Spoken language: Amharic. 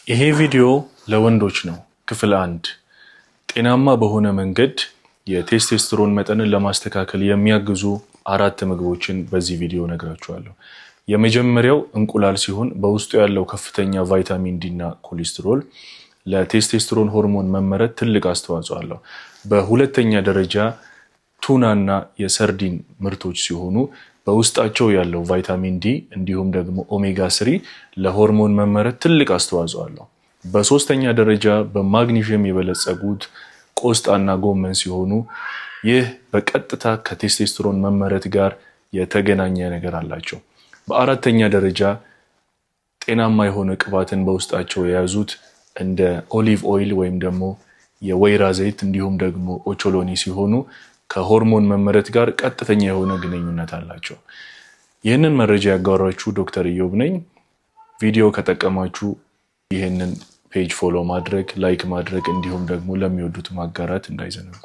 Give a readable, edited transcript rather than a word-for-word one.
ይሄ ቪዲዮ ለወንዶች ነው። ክፍል 1 ጤናማ በሆነ መንገድ የቴስቶስትሮን መጠንን ለማስተካከል የሚያግዙ 4 ምግቦችን በዚህ ቪዲዮ ነግራችኋለሁ። የመጀመሪያው እንቁላል ሲሆን በውስጡ ያለው ከፍተኛ ቫይታሚን ዲ እና ኮሌስትሮል ለቴስቶስትሮን ሆርሞን መመረት ትልቅ አስተዋጽኦ አለው። በሁለተኛ ደረጃ ቱናና የሰርዲን ምርቶች ሲሆኑ በውስጣቸው ያለው ቫይታሚን ዲ እንዲሁም ደግሞ ኦሜጋ 3 ለሆርሞን መመረት ትልቅ አስተዋጽኦ አለው። በሶስተኛ ደረጃ በማግኒዥየም የበለጸጉት ቆስጣና ጎመን ሲሆኑ ይህ በቀጥታ ከቴስቶስትሮን መመረት ጋር የተገናኘ ነገር አላቸው። በአራተኛ ደረጃ ጤናማ የሆነ ቅባትን በውስጣቸው የያዙት እንደ ኦሊቭ ኦይል ወይም ደግሞ የወይራ ዘይት እንዲሁም ደግሞ ኦቾሎኒ ሲሆኑ ከሆርሞን መመረት ጋር ቀጥተኛ የሆነ ግንኙነት አላቸው። ይህንን መረጃ ያጋራችሁ ዶክተር ኢዮብ ነኝ። ቪዲዮ ከጠቀማችሁ ይህንን ፔጅ ፎሎ ማድረግ፣ ላይክ ማድረግ እንዲሁም ደግሞ ለሚወዱት ማጋራት እንዳይዘነጉ።